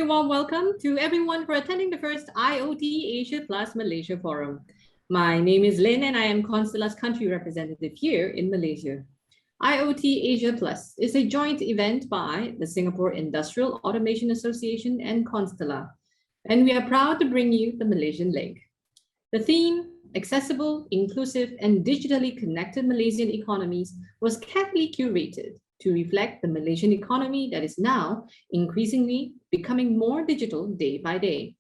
very warm welcome to everyone for attending the first IoT Asia plus Malaysia Forum. My name is Lynn and I am Constella's country representative here in Malaysia. IoT Asia Plus is a joint event by the Singapore Industrial Automation Association and Constella, and we are proud to bring you the Malaysian leg. The theme, accessible, inclusive, and digitally connected Malaysian economies, was carefully curated to reflect the Malaysian economy that is now increasingly becoming more digital day by day.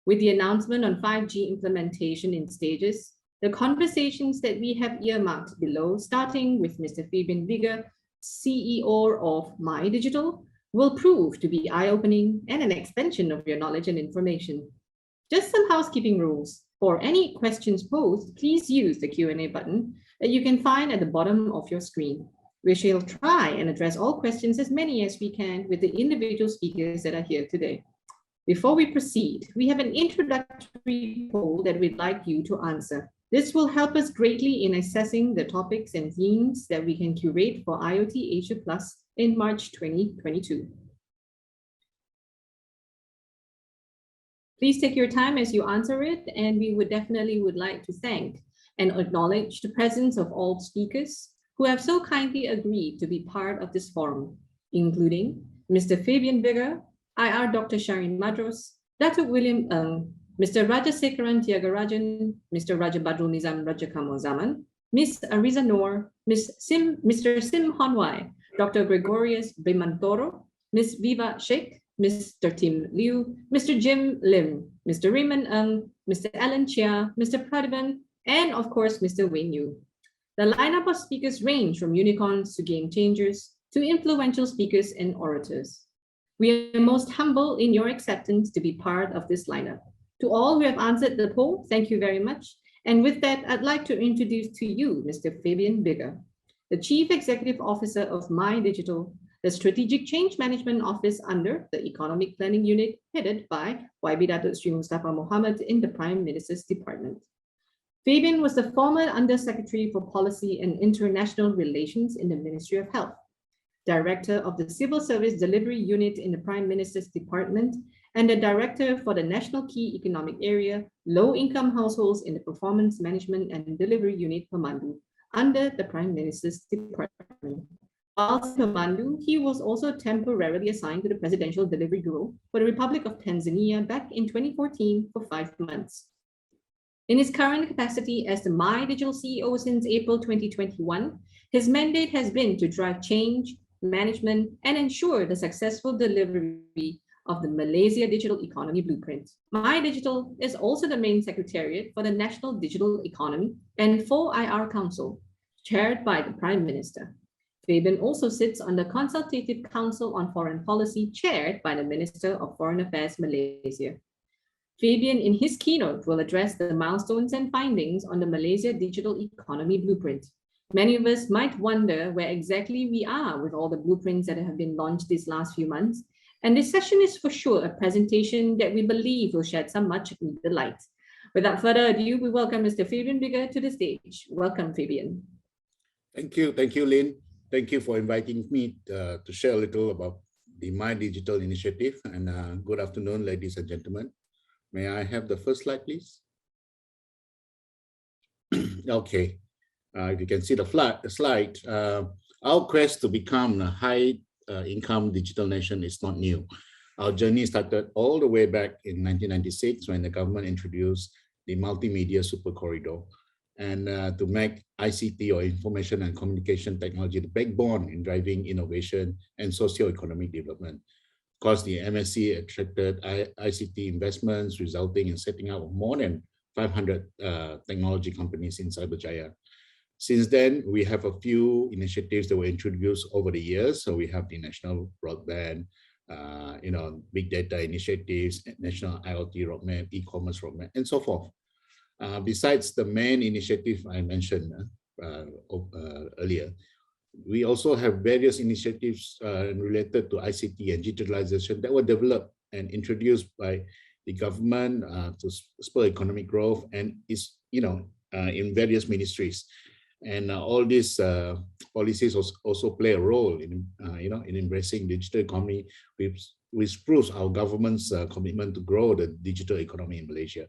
With the announcement on 5G implementation in stages, the conversations that we have earmarked below, starting with Mr. Fabian Bigger, CEO of My Digital, will prove to be eye-opening and an expansion of your knowledge and information. Just some housekeeping rules. For any questions posed, please use the Q&A button that you can find at the bottom of your screen. We shall try and address all questions, as many as we can, with the individual speakers that are here today. Before we proceed, we have an introductory poll that we'd like you to answer. This will help us greatly in assessing the topics and themes that we can curate for IoT Asia Plus in March 2022. Please take your time as you answer it, and we would like to thank and acknowledge the presence of all speakers who have so kindly agreed to be part of this forum, including Mr. Fabian Bigger, IR Dr. Sharin Madros, Dr. William Ng, Mr. Rajasekaran Tiagarajan, Mr. Rajabadrul Nizam Rajakamozaman, Ms. Ariza Noor, Mr. Sim Honwai, Dr. Gregorius Bimantoro, Ms. Viva Sheikh, Mr. Tim Liu, Mr. Jim Lim, Mr. Raymond Ng, Mr. Alan Chia, Mr. Pradivan, and of course, Mr. Wayne Yu. The lineup of speakers range from unicorns to game changers to influential speakers and orators. We are most humble in your acceptance to be part of this lineup. To all who have answered the poll, thank you very much. And with that, I'd like to introduce to you Mr. Fabian Bigger, the Chief Executive Officer of My Digital, the Strategic Change Management Office under the Economic Planning Unit headed by YB Datuk Sri Mustafa Mohamad in the Prime Minister's Department. Fabian was the former Undersecretary for Policy and International Relations in the Ministry of Health, Director of the Civil Service Delivery Unit in the Prime Minister's Department, and the Director for the National Key Economic Area, Low-Income Households in the Performance Management and Delivery Unit, Pemandu, under the Prime Minister's Department. Whilst Pemandu, he was also temporarily assigned to the Presidential Delivery Bureau for the Republic of Tanzania back in 2014 for 5 months. In his current capacity as the My Digital CEO since April 2021, his mandate has been to drive change, management, and ensure the successful delivery of the Malaysia Digital Economy Blueprint. My Digital is also the main secretariat for the National Digital Economy and 4IR Council, chaired by the Prime Minister. Fabian also sits on the Consultative Council on Foreign Policy, chaired by the Minister of Foreign Affairs, Malaysia. Fabian, in his keynote, will address the milestones and findings on the Malaysia Digital Economy Blueprint. Many of us might wonder where exactly we are with all the blueprints that have been launched these last few months. And this session is for sure a presentation that we believe will shed some much needed light. Without further ado, we welcome Mr. Fabian Bigger to the stage. Welcome, Fabian. Thank you, Lynn. Thank you for inviting me to share a little about the My Digital initiative. And good afternoon, ladies and gentlemen. May I have the first slide, please? Okay. If you can see the slide, our quest to become a high-income digital nation is not new. Our journey started all the way back in 1996 when the government introduced the Multimedia Super Corridor, and to make ICT, or Information and Communication Technology, the backbone in driving innovation and socio-economic development. Of course, the MSC attracted ICT investments, resulting in setting up more than 500 technology companies in Cyberjaya. Since then, we have a few initiatives that were introduced over the years. So we have the National Broadband, Big Data initiatives, National IoT Roadmap, E-commerce Roadmap, and so forth. Besides the main initiative I mentioned earlier, we also have various initiatives related to ICT and digitalisation that were developed and introduced by the government to spur economic growth, and is in various ministries. And all these policies also play a role in in embracing digital economy with which proves our government's commitment to grow the digital economy in Malaysia.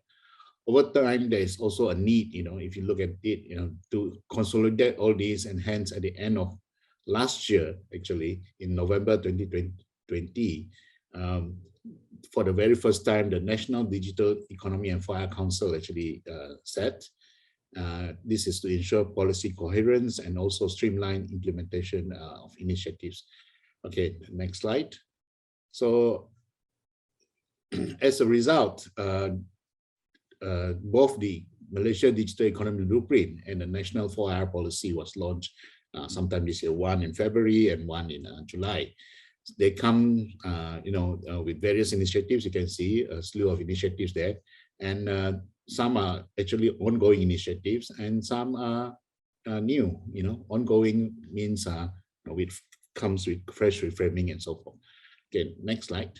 Over time, there is also a need, if you look at it, to consolidate all these, and hence at the end of last year, actually, in November 2020, for the very first time, the National Digital Economy and Fire Council actually set. This is to ensure policy coherence and also streamline implementation of initiatives. Okay, next slide. So, as a result, both the Malaysia Digital Economy Blueprint and the National 4IR policy was launched sometime this year, one in February and one in July. They come, with various initiatives. You can see a slew of initiatives there, and some are actually ongoing initiatives, and some are new. Ongoing means it comes with fresh reframing and so forth. Okay, next slide.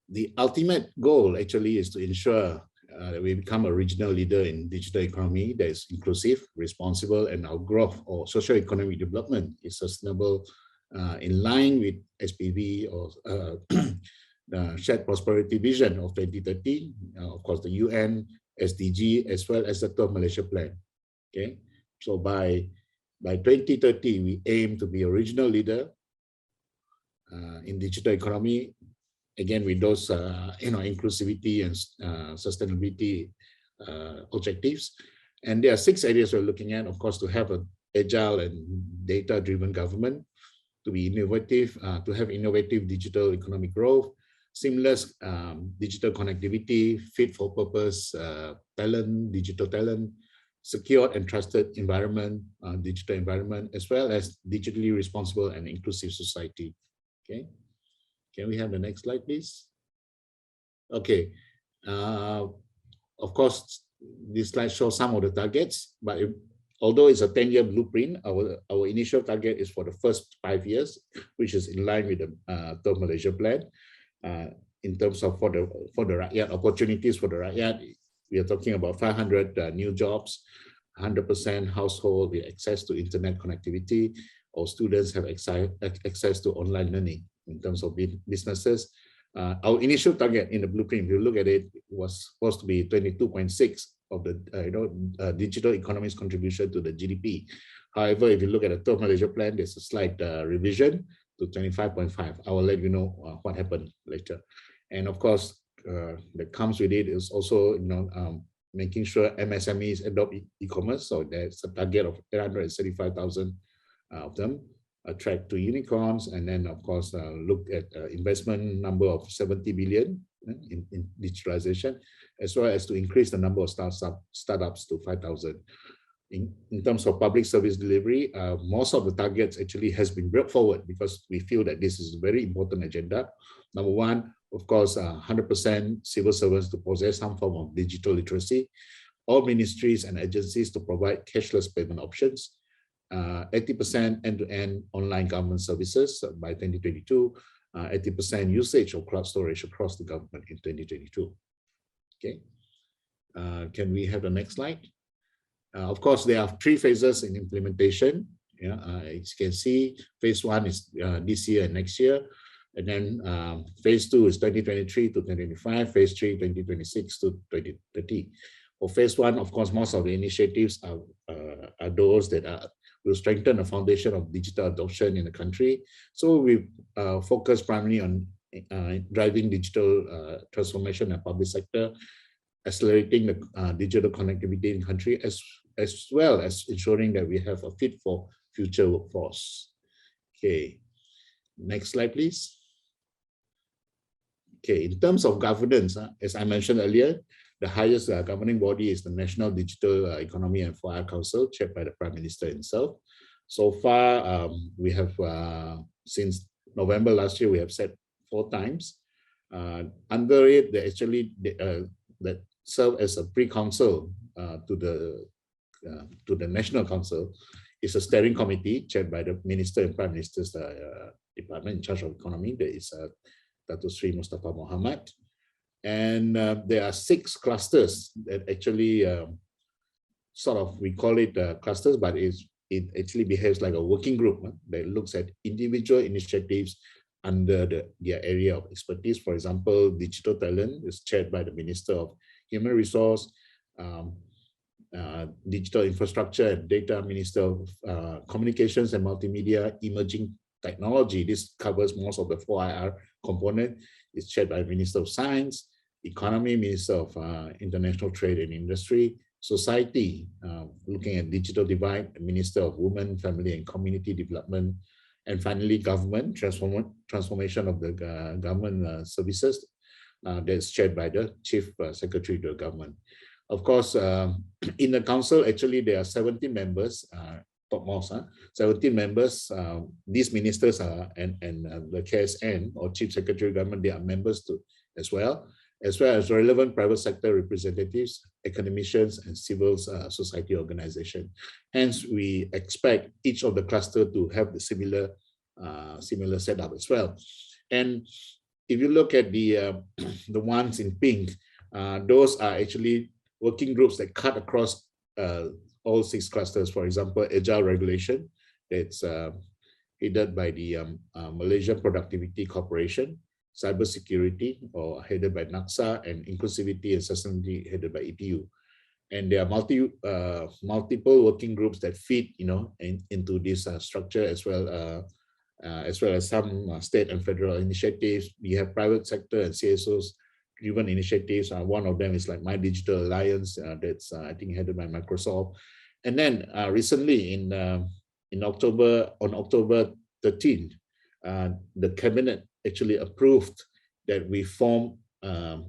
The ultimate goal actually is to ensure that we become a regional leader in digital economy that is inclusive, responsible, and our growth or socio-economic development is sustainable in line with SPV or the Shared Prosperity Vision of 2030, of course, the UN, SDG, as well as the 12 Malaysia Plan. Okay, so by 2030, we aim to be a regional leader in digital economy, again with those inclusivity and sustainability objectives. And there are 6 areas we're looking at, of course, to have an agile and data-driven government, to be innovative, to have innovative digital economic growth, seamless digital connectivity, fit for purpose talent, digital talent, secure and trusted environment, digital environment, as well as digitally responsible and inclusive society. Okay. Can we have the next slide, please? Okay. Of course, this slide shows some of the targets, but although it's a 10-year blueprint, our initial target is for the first 5 years, which is in line with the 12 Malaysia Plan. In terms of for the rakyat, opportunities for the rakyat, we are talking about 500 new jobs, 100% household with access to internet connectivity, or students have access to online learning. In terms of businesses, our initial target in the blueprint, if you look at it, was supposed to be 22.6 of the digital economy's contribution to the GDP. However, if you look at the 12 Malaysia Plan, there's a slight revision to 25.5. I will let you know what happened later. And of course, that comes with it is also making sure MSMEs adopt e-commerce. So there's a target of 835,000 of them, attract to unicorns, and then of course look at investment number of 70 billion in digitalization, as well as to increase the number of startups to 5,000. In terms of public service delivery, most of the targets actually has been brought forward because we feel that this is a very important agenda. Number one, of course, 100% civil servants to possess some form of digital literacy, all ministries and agencies to provide cashless payment options, 80% end-to-end online government services by 2022, 80% usage of cloud storage across the government in 2022. Okay, can we have the next slide? Of course, there are 3 phases in implementation. As you can see, phase 1 is this year and next year, and then phase 2 is 2023 to 2025, phase 3 2026 to 2030. For phase 1, of course, most of the initiatives are those that will strengthen the foundation of digital adoption in the country. So we focus primarily on driving digital transformation in the public sector, accelerating the digital connectivity in the country, as well as ensuring that we have a fit for future workforce. Okay, next slide, please. Okay, in terms of governance, as I mentioned earlier, the highest governing body is the National Digital Economy and Fire Council, chaired by the Prime Minister himself. So far, we have, since November last year, we have set 4 times. Under it, they actually that serve as a pre-council to the National Council is a steering committee chaired by the Minister and Prime Minister's department in charge of economy. There is Dato Sri Mustafa Mohamad. And there are 6 clusters that actually sort of, we call it clusters, but it actually behaves like a working group that looks at individual initiatives under their area of expertise. For example, digital talent is chaired by the Minister of Human Resource, digital infrastructure and data, Minister of Communications and Multimedia, emerging technology. This covers most of the 4IR component. It's chaired by Minister of Science, Economy, Minister of International Trade and Industry, Society, looking at digital divide, Minister of Women, Family and Community Development, and finally government, transformation of the government services, that's chaired by the Chief Secretary of the Government. Of course, in the council, actually, there are 17 members, topmost, 17 members. These ministers are, and the KSN or Chief Secretary of Government, they are members too, as well as relevant private sector representatives, academicians, and civil society organization. Hence, we expect each of the cluster to have the similar setup as well. And if you look at the ones in pink, those are actually working groups that cut across all 6 clusters. For example, agile regulation, that's headed by the Malaysian Productivity Corporation, cybersecurity, or headed by NACSA, and inclusivity and sustainability headed by ETU. And there are multiple working groups that fit, into this structure, as well as some state and federal initiatives. We have private sector and CSOs driven initiatives. One of them is like My Digital Alliance, that's I think headed by Microsoft. And then recently on October 13th, the cabinet actually approved that we form a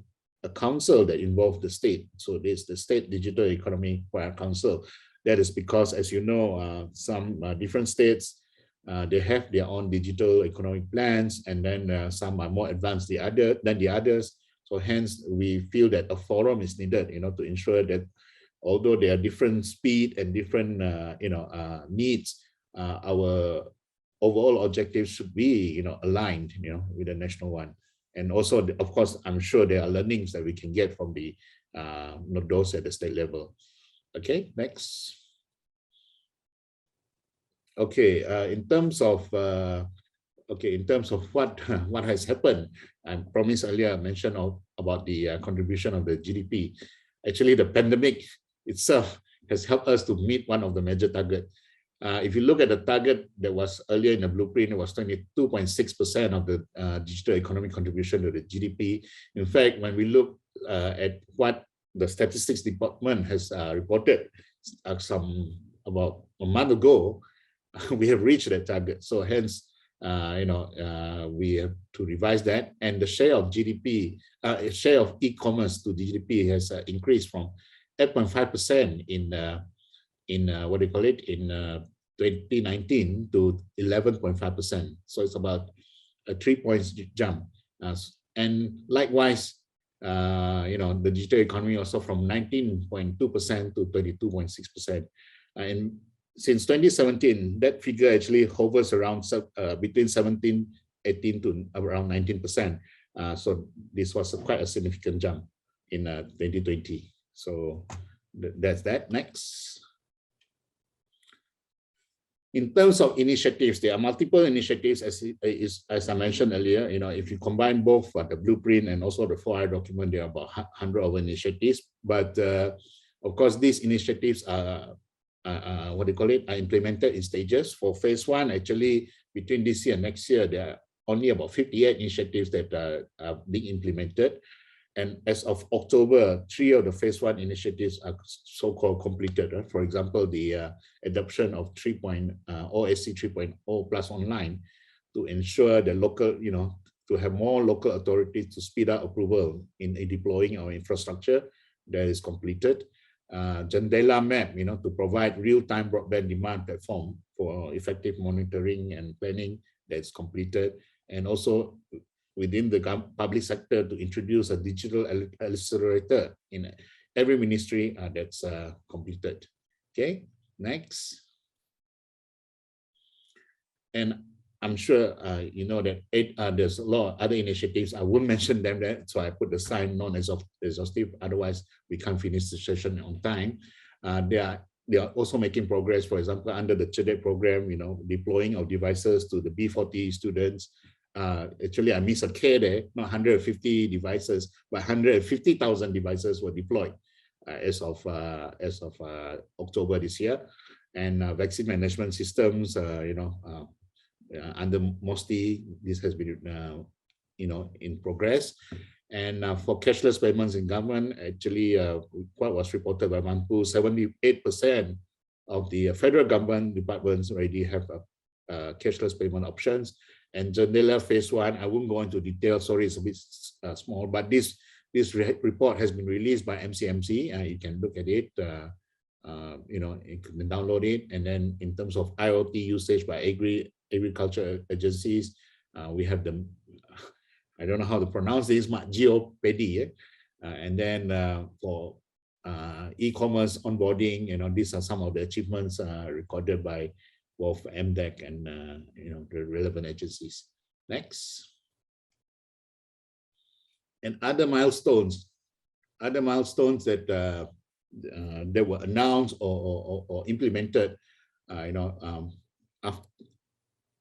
council that involved the state. So there's the State Digital Economy Council. That is because, as you know, some different states, they have their own digital economic plans, and then some are more advanced than the others. So hence, we feel that a forum is needed, to ensure that although there are different speed and different, needs, our overall objectives should be, aligned, with the national one. And also, of course, I'm sure there are learnings that we can get from the those at the state level. Okay, next. Okay, in terms of what has happened, I promised earlier, I mentioned about the contribution of the GDP. Actually, the pandemic itself has helped us to meet one of the major targets. If you look at the target that was earlier in the blueprint, it was 22.6% of the digital economic contribution to the GDP. In fact, when we look at what the statistics department has reported about a month ago, we have reached that target. So hence, we have to revise that. And the share of GDP, share of e-commerce to GDP has increased from 8.5% in 2019 to 11.5%. So it's about a 3 points jump. And likewise, the digital economy also from 19.2% to 22.6%. And since 2017, that figure actually hovers around between 17, 18 to around 19%. So this was quite a significant jump in 2020. So that's that. Next. In terms of initiatives, there are multiple initiatives, as I mentioned earlier. If you combine both the blueprint and also the 4I document, there are about 100 of initiatives. But of course, these initiatives are are implemented in stages. For phase 1, actually, between this year and next year, there are only about 58 initiatives that are being implemented. And as of October, 3 of the phase 1 initiatives are so-called completed. Right? For example, the adoption of OSC 3.0 plus online to ensure the local, to have more local authorities to speed up approval in deploying our infrastructure, that is completed. Jendela Map, to provide real-time broadband demand platform for effective monitoring and planning, that's completed. And also within the public sector to introduce a digital accelerator in every ministry, that's completed. Okay, next. And I'm sure you know that there's a lot of other initiatives. I won't mention them there, so I put the sign non-exhaustive. Otherwise, we can't finish the session on time. They are also making progress. For example, under the CHEDEC program, deploying of devices to the B40 students, actually I missed a K there, not 150 devices, but 150,000 devices were deployed as of October this year. And vaccine management systems, under MOSTI, this has been in progress. And for cashless payments in government, actually, what was reported by Mampu, 78% of the federal government departments already have cashless payment options. And Jendela phase 1, I won't go into detail, sorry, it's a bit small, but this report has been released by MCMC. You can look at it, you can download it. And then in terms of IoT usage by agriculture agencies, we have the, I don't know how to pronounce this, Geopedi. And then for e-commerce onboarding, these are some of the achievements recorded by both MDEC and the relevant agencies. Next. And other milestones that that were announced or implemented,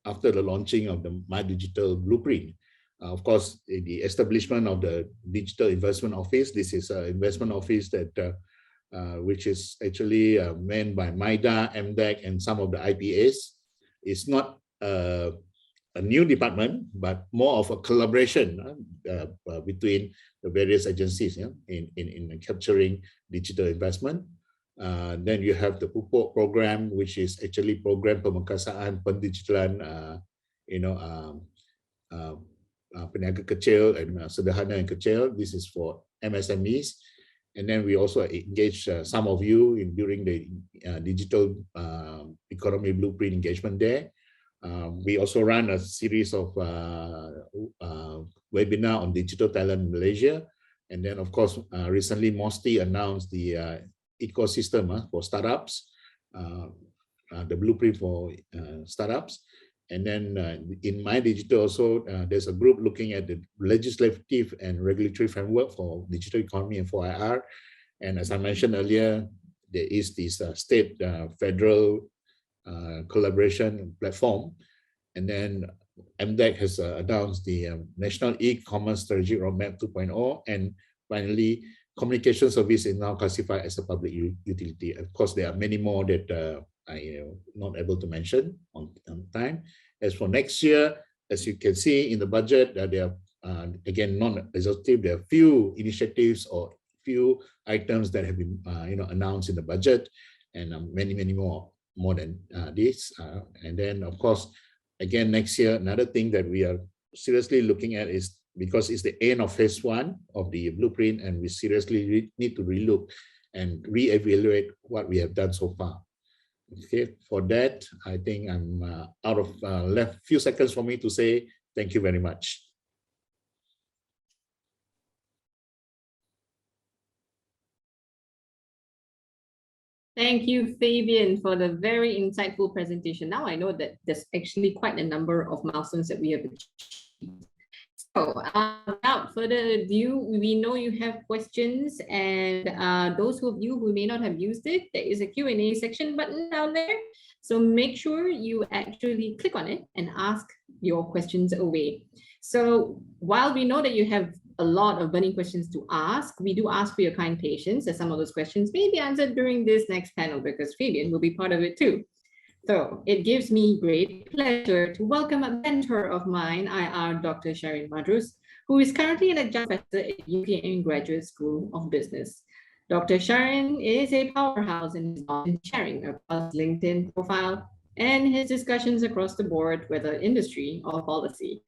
after the launching of the My Digital Blueprint. Of course, the establishment of the Digital Investment Office. This is an investment office that which is actually manned by MIDA, MDEC, and some of the IPAs. It's not a new department, but more of a collaboration between the various agencies in capturing digital investment. Then you have the PUPOK program, which is actually Program Pemekasan Pendigitalan, Peniaga Kecil and Sederhana and Kecil. This is for MSMEs. And then we also engage some of you during the Digital Economy Blueprint engagement there. We also run a series of webinar on digital talent in Malaysia. And then, of course, recently MOSTI announced the ecosystem for startups, the blueprint for startups. And then in My Digital also, there's a group looking at the legislative and regulatory framework for digital economy and for IR. And as I mentioned earlier, there is this state federal collaboration platform. And then MDEC has announced the National E-Commerce Strategy Roadmap 2.0. And finally, communication service is now classified as a public utility. Of course, there are many more that I'm not able to mention on time. As for next year, as you can see in the budget, there are, again, non-exhaustive, there are few initiatives or few items that have been announced in the budget, and many more than this. And then, of course, again, next year, another thing that we are seriously looking at is, because it's the end of phase 1 of the blueprint, and we seriously need to relook and reevaluate what we have done so far. Okay, for that, I think I'm out of left few seconds for me to say thank you very much. Thank you, Fabian, for the very insightful presentation. Now I know that there's actually quite a number of milestones that we have achieved. So without further ado, we know you have questions, and those of you who may not have used it, there is a Q&A section button down there. So make sure you actually click on it and ask your questions away. So while we know that you have a lot of burning questions to ask, we do ask for your kind patience, as some of those questions may be answered during this next panel, because Fabian will be part of it too. So it gives me great pleasure to welcome a mentor of mine, IR Dr. Sharon Madrus, who is currently an adjunct professor at UPM Graduate School of Business. Dr. Sharon is a powerhouse in his knowledge sharing across LinkedIn profile and his discussions across the board, whether industry or policy.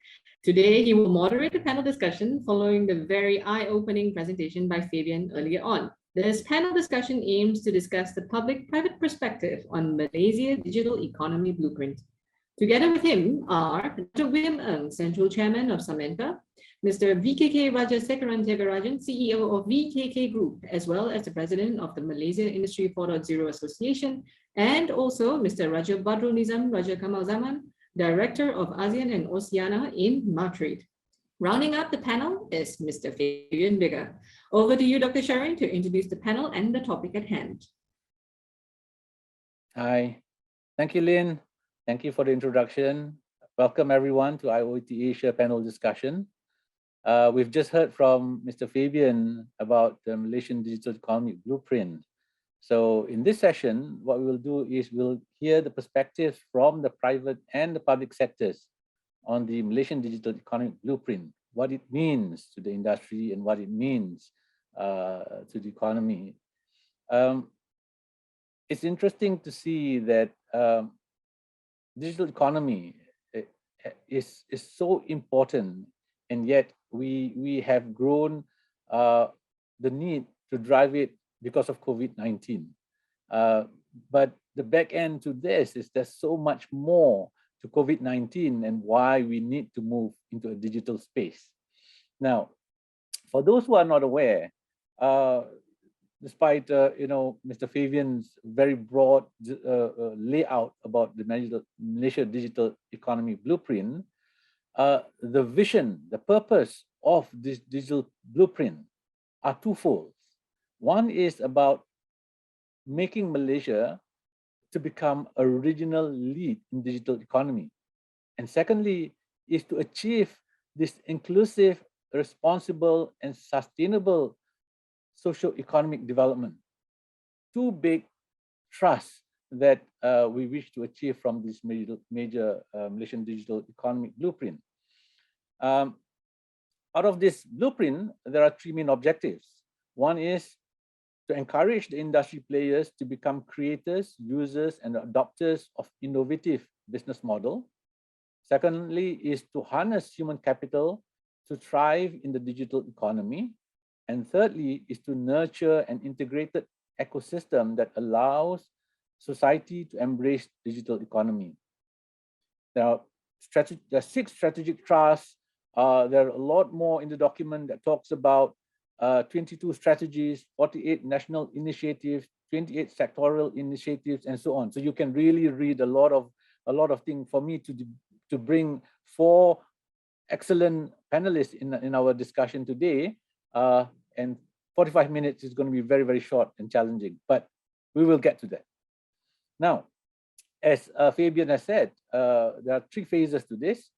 Today, he will moderate a panel discussion following the very eye-opening presentation by Fabian earlier on. This panel discussion aims to discuss the public-private perspective on Malaysia Digital Economy Blueprint. Together with him are Dr. William Ng, Central Chairman of Samenta, Mr. VKK Rajasekaran Thiagarajan, CEO of VKK Group, as well as the President of the Malaysia Industry 4.0 Association, and also Mr. Raja Badrul Nizam Raja Kamal Zaman, Director of ASEAN and Oceania in Madrid. Rounding up the panel is Mr. Fabian Vega. Over to you, Dr. Sharon, to introduce the panel and the topic at hand. Hi, thank you, Lynn. Thank you for the introduction. Welcome everyone to IoT Asia panel discussion. We've just heard from Mr. Fabian about the Malaysian Digital Economy Blueprint. So in this session, what we will do is we'll hear the perspectives from the private and the public sectors on the Malaysian Digital Economy Blueprint, what it means to the industry and what it means to the economy. It's interesting to see that digital economy is so important, and yet we have grown the need to drive it because of COVID-19. But the back end to this is there's so much more to COVID-19 and why we need to move into a digital space. Now, for those who are not aware, despite Mr. Fabian's very broad layout about the Malaysia Digital Economy Blueprint, the vision, the purpose of this digital blueprint are twofold. One is about making Malaysia to become a regional lead in digital economy. And secondly, is to achieve this inclusive, responsible, and sustainable socio-economic development. Two big thrusts that we wish to achieve from this major Malaysian Digital Economy Blueprint. Out of this blueprint, there are three main objectives. One is to encourage the industry players to become creators, users, and adopters of innovative business model. Secondly is to harness human capital to thrive in the digital economy. And thirdly is to nurture an integrated ecosystem that allows society to embrace digital economy. There are 6 strategic thrusts. There are a lot more in the document that talks about 22 strategies, 48 national initiatives, 28 sectoral initiatives, and so on. So you can really read a lot of things. For me to bring 4 excellent panelists in our discussion today, and 45 minutes is going to be very, very short and challenging, but we will get to that. Now, as Fabian has said, there are 3 phases to this.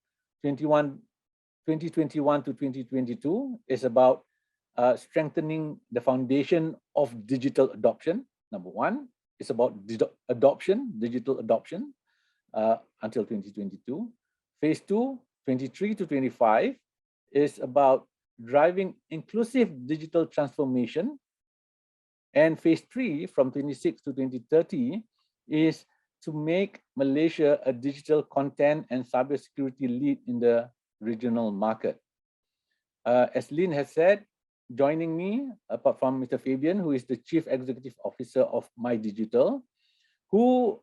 2021 to 2022 is about strengthening the foundation of digital adoption. Number 1 is about digital adoption until 2022. Phase 2, 23 to 25, is about driving inclusive digital transformation. And phase 3, from 26 to 2030, is to make Malaysia a digital content and cybersecurity lead in the regional market. As Lynn has said, joining me, apart from Mr. Fabian, who is the Chief Executive Officer of My Digital, who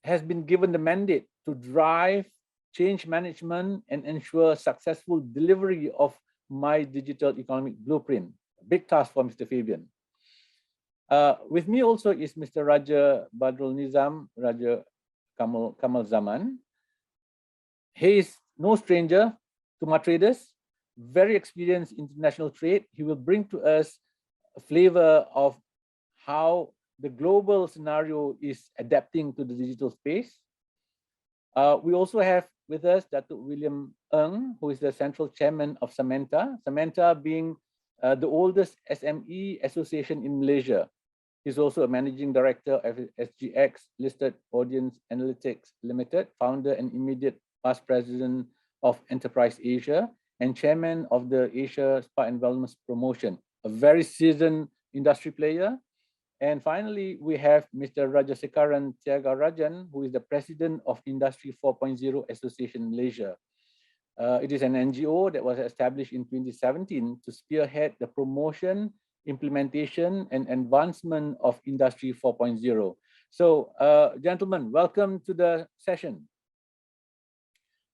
has been given the mandate to drive change management and ensure successful delivery of My Digital Economic Blueprint. Big task for Mr. Fabian. With me also is Mr. Raja Badrul Nizam, Raja Kamal Zaman. He is no stranger to my traders, very experienced in international trade. He will bring to us a flavor of how the global scenario is adapting to the digital space. We also have with us Dr. William Ng, who is the Central Chairman of Samenta. Samenta being the oldest SME association in Malaysia. He's also a Managing Director of SGX Listed Audience Analytics Limited, founder and immediate Past President of Enterprise Asia, and Chairman of the Asia Spa and Wellness Promotion, a very seasoned industry player. And finally, we have Mr. Rajasekaran Thiagarajan, who is the President of Industry 4.0 Association Malaysia. It is an NGO that was established in 2017 to spearhead the promotion, implementation, and advancement of Industry 4.0. So, gentlemen, welcome to the session.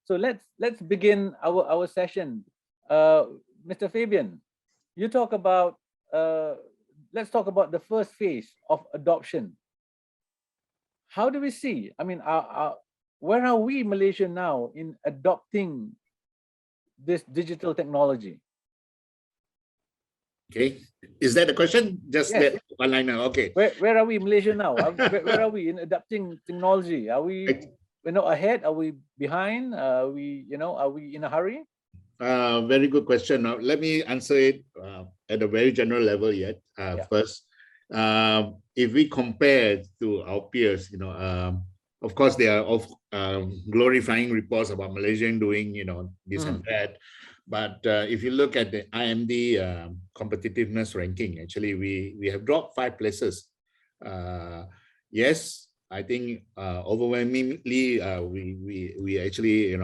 So let's begin our session. Mr. Fabian, you talk about let's talk about the first phase of adoption. How do we see? I mean, where are we, Malaysia, now in adopting this digital technology? Okay, is that the question? Just Yes. that one liner. Okay. Where are we, Malaysia, now? Where are we in adopting technology? Are we ahead? Are we behind? Are we in a hurry? Very good question. Now, let me answer it at a very general level yet. First, if we compare to our peers, of course, there are glorifying reports about Malaysian doing, this and that. But if you look at the IMD competitiveness ranking, actually, we have dropped 5 places. Yes, I think overwhelmingly we actually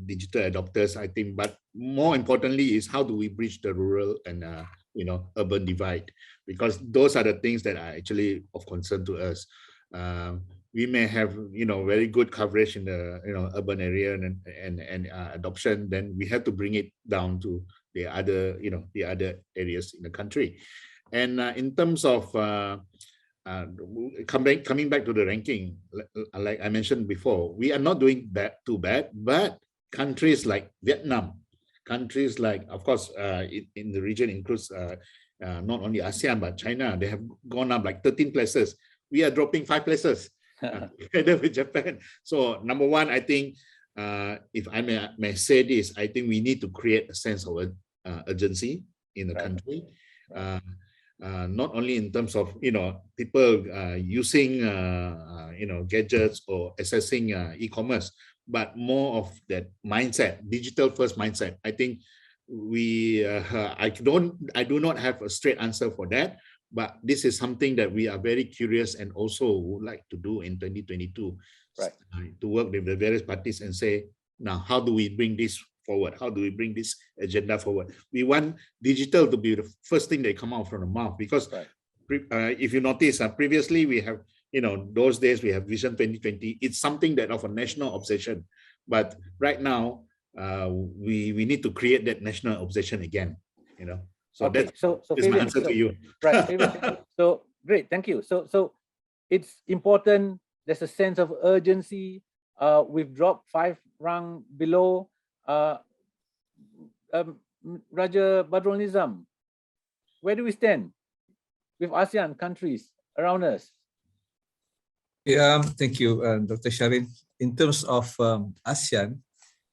digital adopters, I think, but more importantly is how do we bridge the rural and urban divide, because those are the things that are actually of concern to us. We may have very good coverage in the urban area and adoption, then we have to bring it down to the other areas in the country. And in terms of coming back to the ranking, like I mentioned before, we are not doing too bad, but countries like Vietnam, countries like, of course, in the region includes not only ASEAN, but China, they have gone up like 13 places. We are dropping 5 places together with Japan. So number one, I think, if I may say this, I think we need to create a sense of urgency in the country. Not only in terms of people using gadgets or accessing e-commerce, but more of that mindset, digital first mindset. I think I do not have a straight answer for that, but this is something that we are very curious and also would like to do in 2022, to work with the various parties and say, now how do we bring this forward? How do we bring this agenda forward? We want digital to be the first thing that come out from the mouth, because if you notice, previously we have, those days we have Vision 2020. It's something that of a national obsession, but right now we need to create that national obsession again. So okay, that's so my answer to you. Right, Fabian, so great, thank you. So it's important. There's a sense of urgency. We've dropped 5 rank below. Raja Badrul Nizam, where do we stand with ASEAN countries around us? Yeah, thank you, Dr. Sharin. In terms of ASEAN,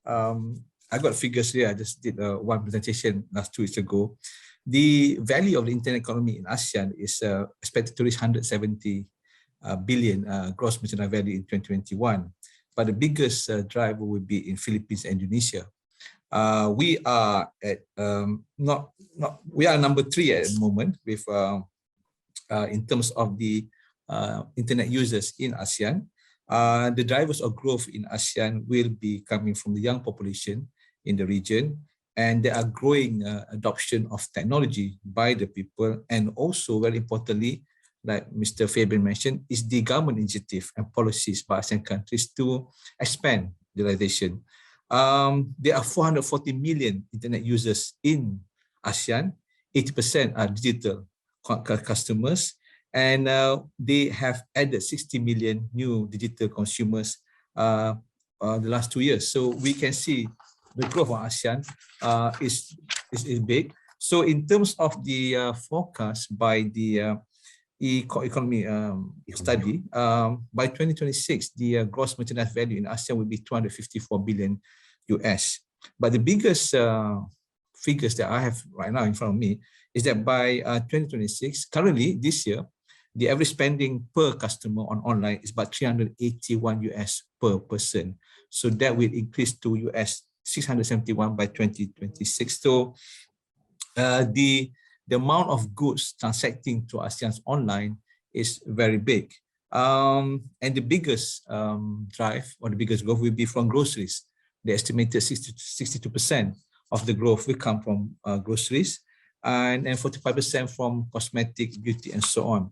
I got figures here. I just did one presentation last 2 weeks ago. The value of the internet economy in ASEAN is expected to reach 170 billion gross merchandise value in 2021. But the biggest driver will be in Philippines and Indonesia. We are at we are number 3 at the moment with in terms of the internet users in ASEAN. The drivers of growth in ASEAN will be coming from the young population in the region, and there are growing adoption of technology by the people, and also very importantly, like Mr. Fabian mentioned, is the government initiative and policies by ASEAN countries to expand digitalization. There are 440 million internet users in ASEAN. 80% are digital customers, and they have added 60 million new digital consumers the last 2 years. So we can see the growth of ASEAN is big. So in terms of the forecast by the economy study, by 2026, the gross merchandise value in ASEAN will be 254 billion US. But the biggest figures that I have right now in front of me is that by 2026, currently this year, the average spending per customer on online is about 381 US per person. So that will increase to US 671 by 2026. So the amount of goods transacting to ASEAN's online is very big. And the biggest drive or the biggest growth will be from groceries. The estimated 62% of the growth will come from groceries, and 45% from cosmetic, beauty, and so on.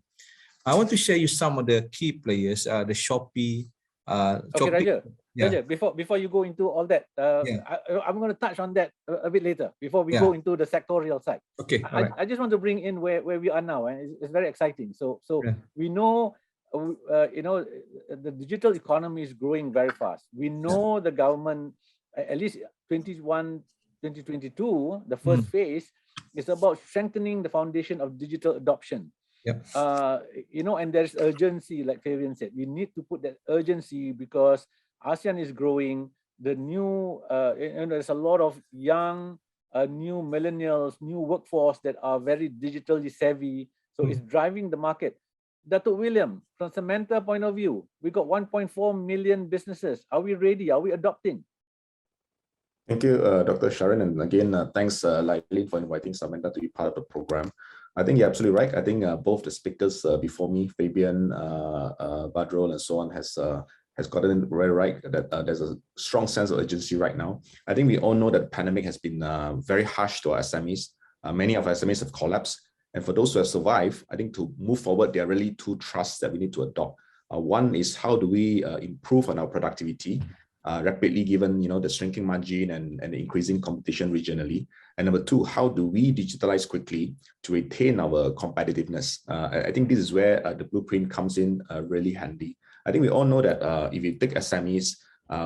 I want to share you some of the key players, the Shopee. Okay, Raja. Raja, before you go into all that, I'm going to touch on that a bit later before we go into the sectorial side. Okay. I just want to bring in where we are now, and it's very exciting. So we know, the digital economy is growing very fast. We know the government, at least 2022, the first phase is about strengthening the foundation of digital adoption. And there's urgency, like Fabian said. We need to put that urgency because ASEAN is growing. The new, there's a lot of young, new millennials, new workforce that are very digitally savvy. So it's driving the market. Dr. William, from Samantha point of view, we got 1.4 million businesses. Are we ready? Are we adopting? Thank you, Dr. Sharon. And again, thanks, Lylene, for inviting Samantha to be part of the program. I think you're absolutely right. I think both the speakers before me, Fabian, Badrol, and so on, has gotten it very right that there's a strong sense of urgency right now. I think we all know that the pandemic has been very harsh to our SMEs. Many of our SMEs have collapsed. And for those who have survived, I think to move forward, there are really two trusts that we need to adopt. One is how do we improve on our productivity rapidly given the shrinking margin and the increasing competition regionally. And number two, how do we digitalize quickly to retain our competitiveness? I think this is where the blueprint comes in really handy. I think we all know that if you take SMEs,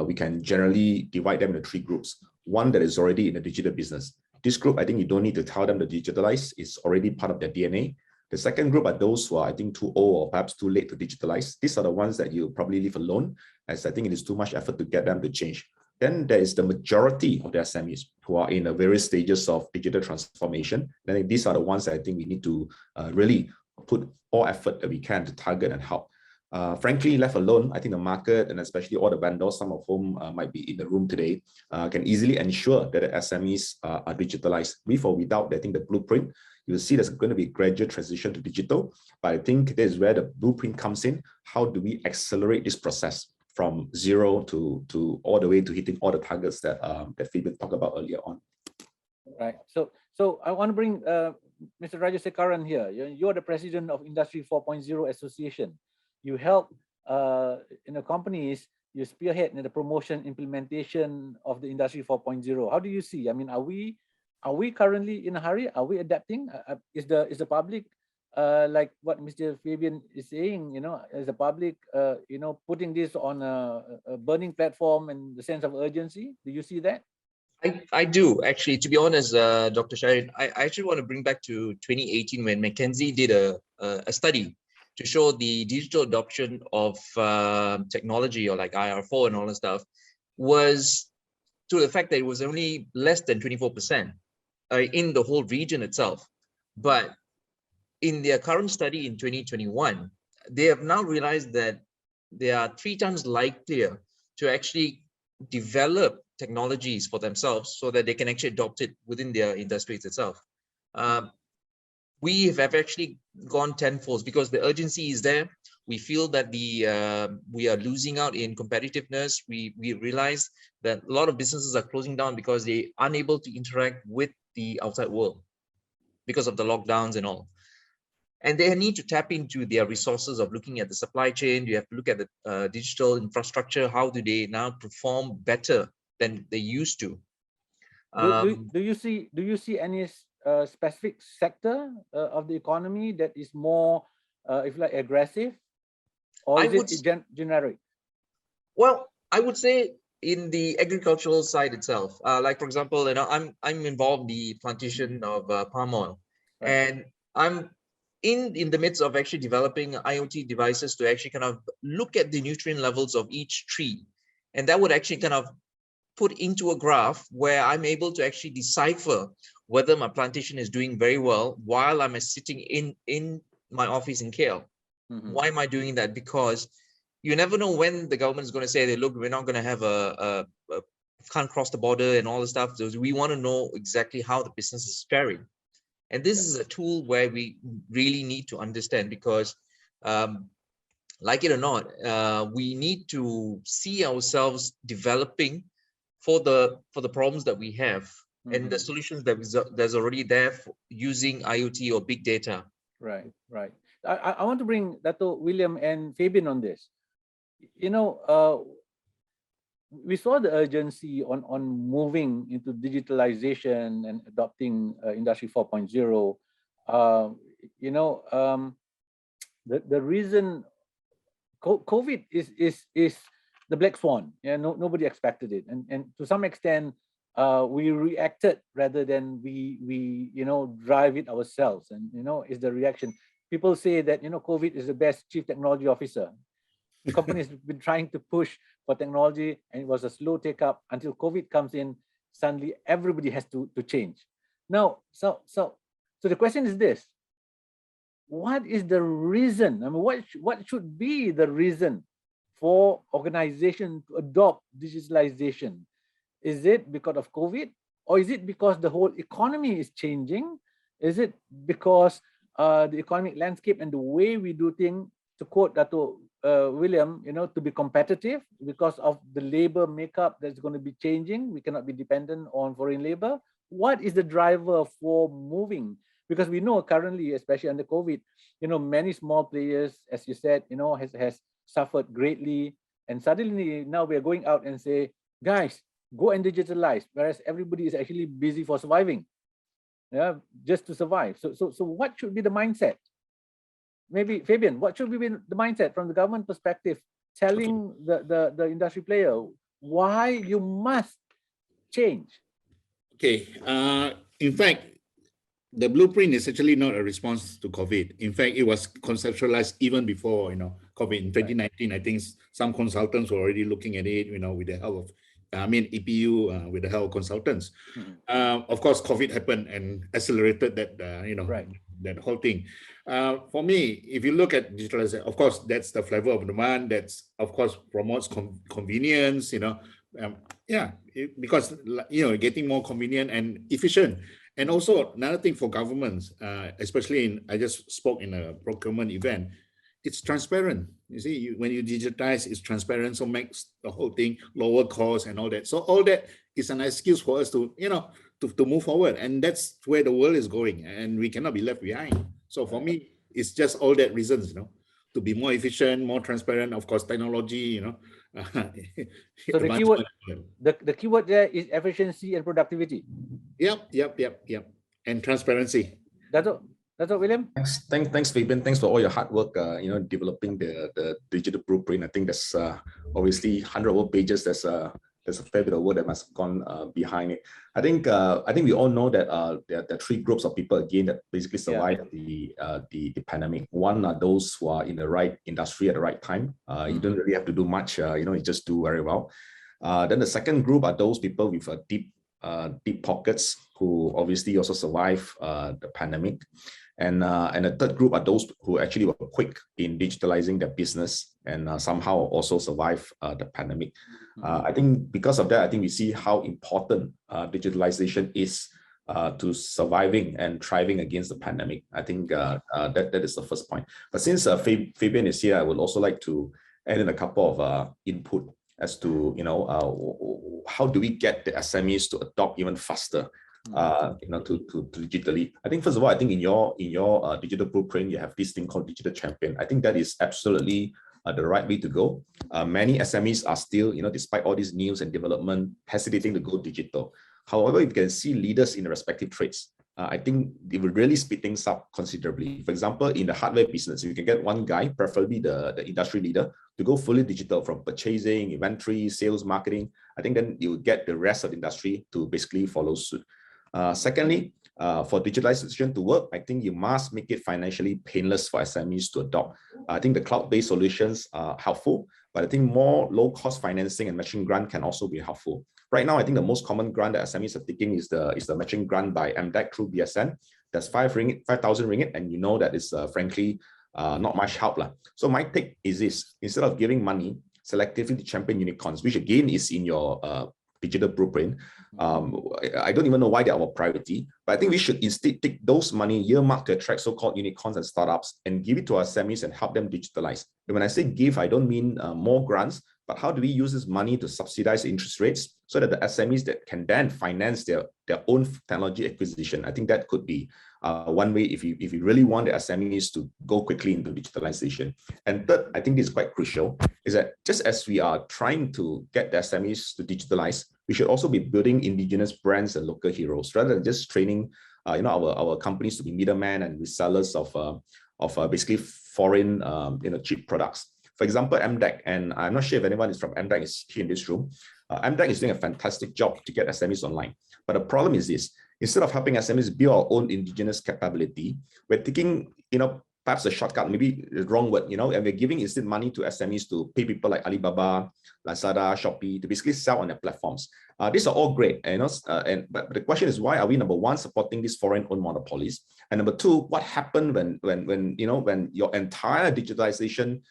we can generally divide them into three groups. One that is already in the digital business. This group, I think you don't need to tell them to digitalize. It's already part of their DNA. The second group are those who are, I think, too old or perhaps too late to digitalize. These are the ones that you probably leave alone, as I think it is too much effort to get them to change. Then there is the majority of the SMEs who are in the various stages of digital transformation. I think these are the ones that I think we need to really put all effort that we can to target and help. Frankly, left alone, I think the market and especially all the vendors, some of whom might be in the room today, can easily ensure that the SMEs are digitalized. With or without, I think the blueprint, you'll see there's going to be a gradual transition to digital. But I think this is where the blueprint comes in. How do we accelerate this process from zero to all the way to hitting all the targets that Fabian talked about earlier on? Right. So I want to bring Mr. Rajasekaran here. You're the president of Industry 4.0 Association. You help companies, you spearhead in the promotion, implementation of the Industry 4.0. How do you see? I mean, are we currently in a hurry? Are we adapting? Is the public like what Mr. Fabian is saying? Is the public putting this on a burning platform and the sense of urgency? Do you see that? I do, actually. To be honest, Dr. Sharon, I actually want to bring back to 2018 when McKinsey did a study to show the digital adoption of technology, or like IR4 and all that stuff, was to the fact that it was only less than 24% in the whole region itself. But in their current study in 2021, they have now realized that they are 3 times likelier to actually develop technologies for themselves so that they can actually adopt it within their industries itself. We have actually gone tenfold because the urgency is there. We feel that we are losing out in competitiveness. We realize that a lot of businesses are closing down because they're unable to interact with the outside world because of the lockdowns and all. And they need to tap into their resources of looking at the supply chain. You have to look at the digital infrastructure. How do they now perform better than they used to? Do you see any specific sector of the economy that is more, if you like, aggressive, or is it generic? Well, I would say in the agricultural side itself, like for example, I'm involved in the plantation of palm oil, right. And I'm in the midst of actually developing IoT devices to actually kind of look at the nutrient levels of each tree, and that would actually kind of put into a graph where I'm able to actually decipher whether my plantation is doing very well while I'm sitting in my office in KL. Mm-hmm. Why am I doing that? Because you never know when the government is going to say, that, look, we're not going to have can't cross the border and all the stuff. So we want to know exactly how the business is faring. And this is a tool where we really need to understand, because like it or not, we need to see ourselves developing for the problems that we have. Mm-hmm. And the solutions that's already there for using IoT or big data. Right. I want to bring Dato' William and Fabian on this. We saw the urgency on moving into digitalization and adopting Industry 4.0. The reason COVID is the black swan. Yeah, nobody expected it, and to some extent, we reacted rather than we drive it ourselves. And is the reaction. People say that COVID is the best chief technology officer. companies have been trying to push for technology, and it was a slow take up until COVID comes in. Suddenly, everybody has to change. Now, so the question is this: what is the reason? I mean, what should be the reason for organizations to adopt digitalization? Is it because of COVID, or is it because the whole economy is changing? Is it because the economic landscape and the way we do things, to quote Dato William, to be competitive because of the labor makeup that's going to be changing? We cannot be dependent on foreign labor. What is the driver for moving? Because we know currently, especially under COVID, many small players, as you said, has suffered greatly. And suddenly now we are going out and say, guys, go and digitalize, whereas everybody is actually busy for surviving, just to survive. So what should be the mindset? Maybe Fabian, what should be the mindset from the government perspective, telling the industry player why you must change? Okay. In fact, the blueprint is actually not a response to COVID. In fact, it was conceptualized even before, COVID. In 2019, I think some consultants were already looking at it, with the help of, EPU, with the help of consultants. Of course, COVID happened and accelerated that, that whole thing. For me, if you look at digitalization, of course, that's the flavor of demand. That's, of course, promotes convenience, because, getting more convenient and efficient. And also another thing for governments, especially I just spoke in a procurement event, it's transparent. You see, when you digitize, it's transparent, so makes the whole thing lower cost and all that. So all that is an excuse for us to, to move forward. And that's where the world is going, and we cannot be left behind. So for me, it's just all that reasons, to be more efficient, more transparent, of course, technology, So the keyword there is efficiency and productivity. Yep. And transparency. That's all, William. Thanks, Fabian. Thanks for all your hard work, developing the digital blueprint. I think that's obviously 100 pages. There's a fair bit of work that must have gone behind it. I think we all know that there are three groups of people again that basically survived the pandemic. One are those who are in the right industry at the right time. You don't really have to do much. You just do very well. Then the second group are those people with deep pockets who obviously also survive the pandemic. And the third group are those who actually were quick in digitalizing their business and somehow also survive the pandemic. I think because of that, I think we see how important digitalization is to surviving and thriving against the pandemic. I think that is the first point. But since Fabian is here, I would also like to add in a couple of input as to how do we get the SMEs to adopt even faster to digitally. I think first of all, I think in your digital blueprint, you have this thing called digital champion. I think that is absolutely the right way to go. Many SMEs are still, despite all this news and development, hesitating to go digital. However, if you can see leaders in the respective trades, I think it will really speed things up considerably. For example, in the hardware business, you can get one guy, preferably the industry leader, to go fully digital from purchasing, inventory, sales, marketing. I think then you get the rest of the industry to basically follow suit. Secondly, for digitalization to work, I think you must make it financially painless for SMEs to adopt. I think the cloud-based solutions are helpful, but I think more low-cost financing and matching grant can also be helpful. Right now, I think the most common grant that SMEs are taking is the matching grant by MDEC through BSN. That's 5,000 ringgit, and you know that is frankly not much help. So my take is this: instead of giving money selectively to champion unicorns, which again is in your digital blueprint, I don't even know why they're our priority, but I think we should instead take those money earmarked to attract so-called unicorns and startups and give it to our SMEs and help them digitalize. And when I say give, I don't mean more grants, but how do we use this money to subsidize interest rates so that the SMEs that can then finance their own technology acquisition? I think that could be one way if you really want the SMEs to go quickly into digitalization. And third, I think this is quite crucial, is that just as we are trying to get the SMEs to digitalize, we should also be building indigenous brands and local heroes rather than just training our companies to be middlemen and resellers of basically foreign cheap products. For example, MDEC, and I'm not sure if anyone is from MDEC is here in this room. MDEC is doing a fantastic job to get SMEs online. But the problem is this: instead of helping SMEs build our own indigenous capability, we're taking perhaps a shortcut, maybe the wrong word, and we're giving instead money to SMEs to pay people like Alibaba, Lazada, Shopee to basically sell on their platforms. These are all great, but the question is, why are we, number one, supporting these foreign-owned monopolies, and number two, what happened when your entire digitalization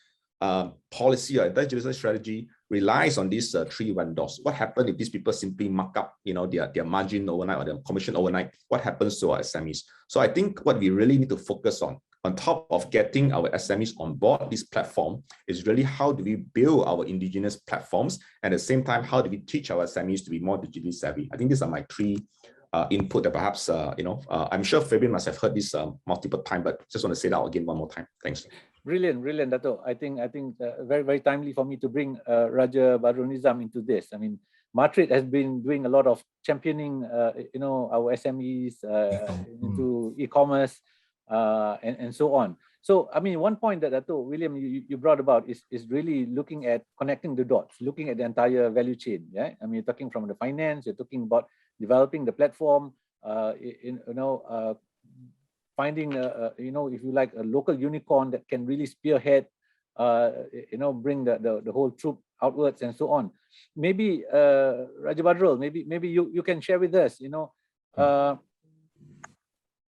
policy or digitalization strategy relies on these three vendors? What happens if these people simply mark up, their margin overnight or their commission overnight? What happens to our SMEs? So I think what we really need to focus on top of getting our SMEs on board this platform, is really how do we build our indigenous platforms, and at the same time, how do we teach our SMEs to be more digitally savvy? I think these are my three input that perhaps, I'm sure Fabian must have heard this multiple times, but just want to say that again one more time. Thanks. Brilliant, Dato'. I think very, very timely for me to bring Raja Badrul Nizam into this. I mean, Matrade has been doing a lot of championing, our SMEs into e-commerce and so on. So, I mean, one point that Dato' William, you brought about is really looking at connecting the dots, looking at the entire value chain. Yeah, I mean, you're talking from the finance, you're talking about developing the platform, finding, if you like, a local unicorn that can really spearhead, bring the whole troop outwards and so on. Maybe Raja Badrul, maybe you can share with us,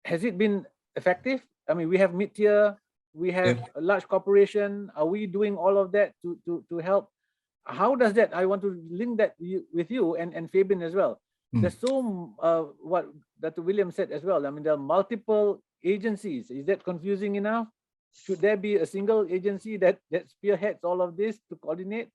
has it been effective? I mean, we have mid-tier, we have a large corporation. Are we doing all of that to help? How does that, I want to link that with you and Fabian as well. There's so, what Dr. William said as well. I mean, there are multiple agencies. Is that confusing enough? Should there be a single agency that spearheads all of this to coordinate?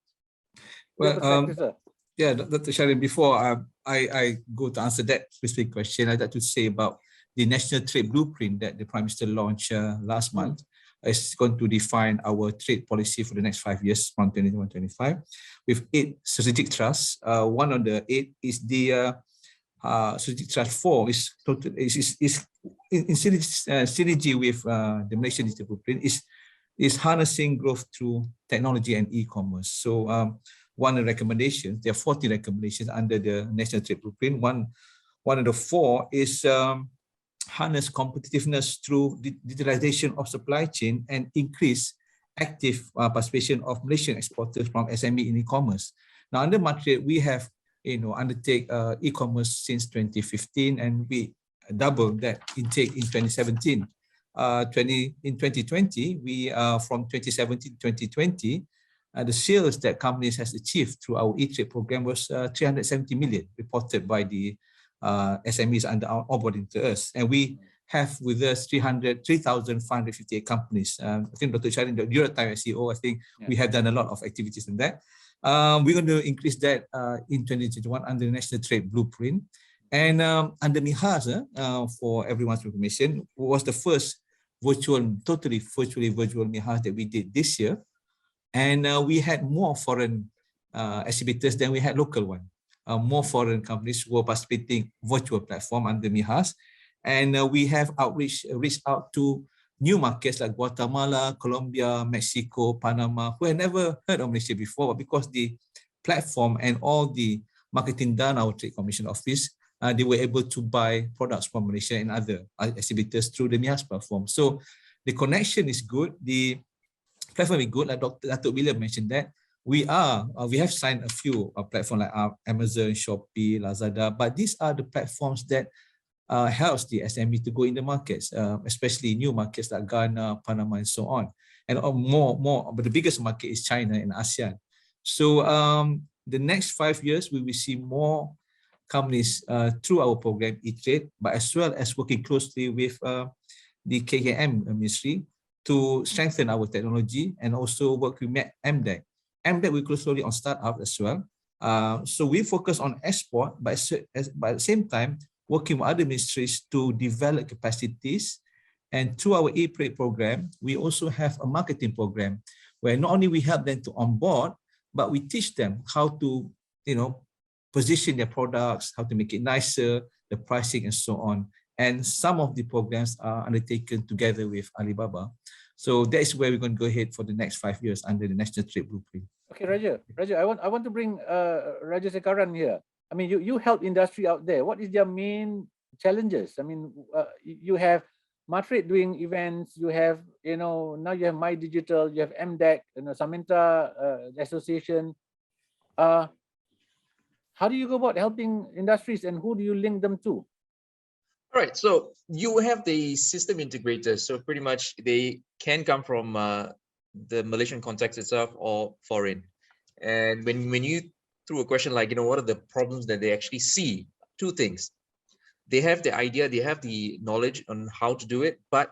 Well, yeah, Dr. Sharin, before I go to answer that specific question, I'd like to say about the National Trade Blueprint that the Prime Minister launched last month. It's going to define our trade policy for the next 5 years from 2021-25 with 8 strategic thrusts. One of the 8 is the strategic thrust 4 is in synergy with the Malaysia Digital Blueprint is harnessing growth through technology and e-commerce. So one of the recommendations, there are 40 recommendations under the National Trade Blueprint. One of the 4 is harness competitiveness through digitalization of supply chain and increase active participation of Malaysian exporters from SME in e-commerce. Now, under Matrade, we have undertake e-commerce since 2015, and we doubled that intake in 2017. In 2020, we from 2017 to 2020, the sales that companies has achieved through our e-trade program was 370 million reported by the SMEs under our onboarding to us, and we have with us 3,558 companies. I think Dr. Sharin, during your time as CEO, I think we have done a lot of activities in that. We're going to increase that in 2021 under the National Trade Blueprint, and under MIHAS, for everyone's information, was the first totally virtual MIHAS that we did this year, and we had more foreign exhibitors than we had local one. More foreign companies were participating virtual platform under MIHAS, and we have reached out to new markets like Guatemala, Colombia, Mexico, Panama, who had never heard of Malaysia before, but because the platform and all the marketing done our Trade Commission office, they were able to buy products from Malaysia and other exhibitors through the MIHAS platform. So the connection is good, the platform is good, like Dr. William mentioned that. We have signed a few platforms like Amazon, Shopee, Lazada, but these are the platforms that helps the SME to go in the markets, especially new markets like Ghana, Panama, and so on. And but the biggest market is China and ASEAN. So the next 5 years, we will see more companies through our program e-trade, but as well as working closely with the KKM ministry to strengthen our technology and also work with MDEC. MDEC will close slowly on startup as well. So we focus on export, but at the same time, working with other ministries to develop capacities. And through our e-trade program, we also have a marketing program where not only we help them to onboard, but we teach them how to, position their products, how to make it nicer, the pricing and so on. And some of the programs are undertaken together with Alibaba. So that is where we're going to go ahead for the next 5 years under the National Trade Blueprint. Okay, Raja, I want to bring Raja Sekaran here. I mean, you help industry out there. What is their main challenges? I mean, you have Matrade doing events, you have, now you have My Digital, you have MDEC, Samantha Association. How do you go about helping industries, and who do you link them to? All right, so you have the system integrators. So pretty much they can come from the Malaysian context itself or foreign. And when you threw a question like, what are the problems that they actually see? Two things. They have the idea, they have the knowledge on how to do it, but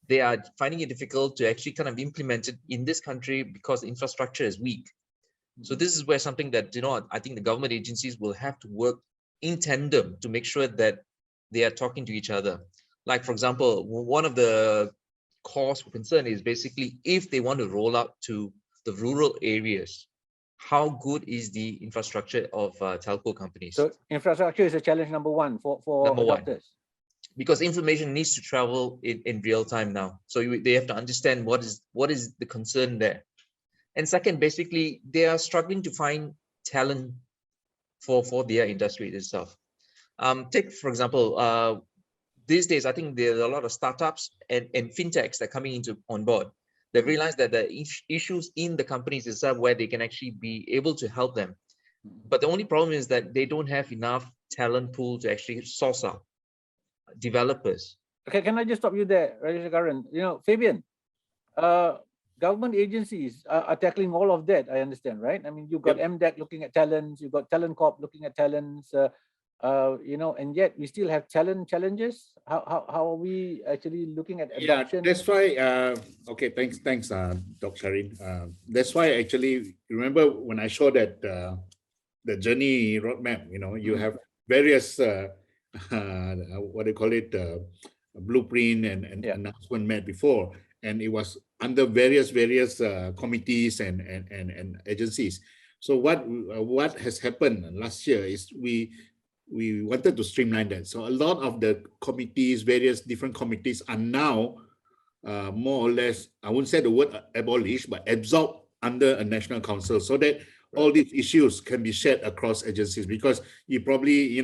they are finding it difficult to actually kind of implement it in this country because infrastructure is weak. So this is where something that, I think the government agencies will have to work in tandem to make sure that they are talking to each other. Like, for example, one of the cause for concern is basically if they want to roll out to the rural areas, how good is the infrastructure of telco companies? So infrastructure is a challenge number one for adopters. Because information needs to travel in real time now. So they have to understand what is the concern there. And second, basically, they are struggling to find talent for their industry itself. Take, for example, these days, I think there are a lot of startups and fintechs that are coming on board. They realize that the issues in the companies itself where they can actually be able to help them. But the only problem is that they don't have enough talent pool to actually source out developers. Okay, can I just stop you there, Rajesh Karan? Fabian, government agencies are tackling all of that, I understand, right? I mean, you've got MDEC looking at talents, you've got Talent Corp looking at talents, and yet we still have talent challenges. How are we actually looking at adoption? Yeah, that's why, okay, thanks, Dr. Sharin. That's why actually, remember when I showed that the journey roadmap, you have various, what do you call it, blueprint and announcement made before, and it was under various committees and agencies. So what has happened last year is we wanted to streamline that. So a lot of the committees, various different committees are now more or less, I wouldn't say the word abolish, but absorbed under a national council, so that all these issues can be shared across agencies. Because you probably,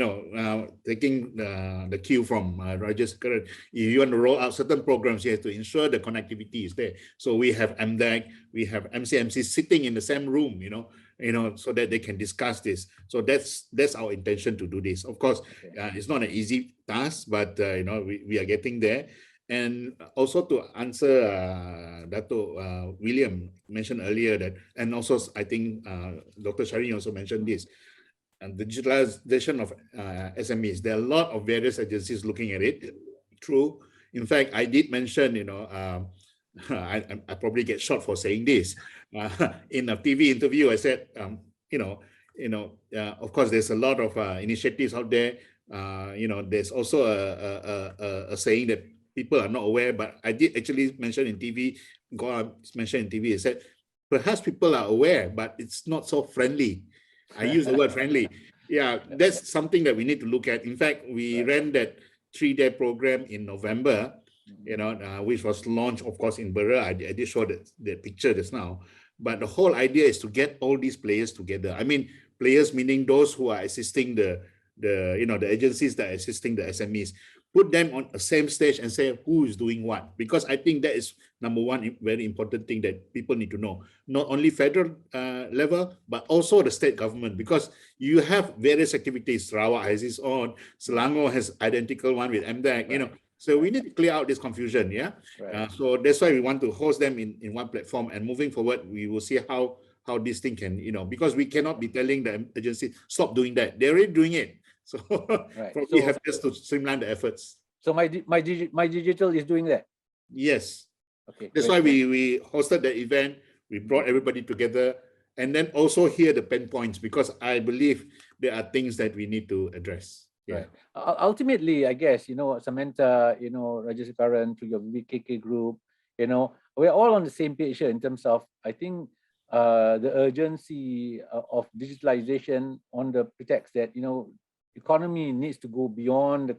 taking the cue from Rajesh Karan, if you want to roll out certain programs, you have to ensure the connectivity is there. So we have MDEC, we have MCMC sitting in the same room, so that they can discuss this. So that's our intention to do this. Of course, it's not an easy task, but we are getting there. And also to answer Dato William mentioned earlier that, and also I think Dr. Sharin also mentioned this, and the digitalization of SMEs. There are a lot of various agencies looking at it. True. In fact, I did mention, I probably get shot for saying this. In a TV interview, I said, of course, there's a lot of initiatives out there. There's also a saying that people are not aware, but I did actually mention in TV, I said, perhaps people are aware, but it's not so friendly. I use the word friendly. Yeah, that's something that we need to look at. In fact, we ran that 3-day program in November, which was launched, of course, in Bera. I did show the picture just now. But the whole idea is to get all these players together. I mean, players meaning those who are assisting the agencies that are assisting the SMEs. Put them on the same stage and say who is doing what, because I think that is number one very important thing that people need to know. Not only federal level, but also the state government, because you have various activities. Sarawak has its own, Selangor has identical one with MDEC, so we need to clear out this confusion. So that's why we want to host them in one platform, and moving forward we will see how this thing can, because we cannot be telling the agency stop doing that. They're already doing it. So probably have just to streamline the efforts. So my digital is doing that. Yes. Okay. That's why we hosted the event. We brought everybody together, and then also hear the pain points, because I believe there are things that we need to address. Right. Ultimately, I guess, Samantha, Rajesh Karan, to your VKK group, we're all on the same page here in terms of, I think, the urgency of digitalization on the pretext that, economy needs to go beyond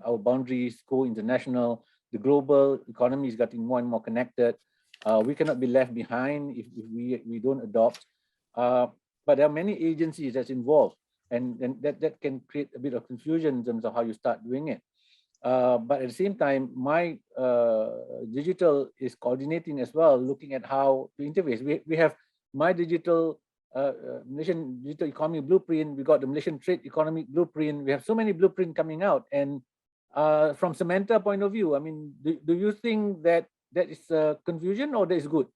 our boundaries, go international. The global economy is getting more and more connected. We cannot be left behind if we don't adopt. But there are many agencies that's involved, and that can create a bit of confusion in terms of how you start doing it. But at the same time, my digital is coordinating as well, looking at how to interface. We have my digital Malaysian Digital Economy Blueprint. We got the Malaysian Trade Economy Blueprint. We have so many blueprints coming out. And from Samantha point of view, I mean, do you think that is confusion or that is good?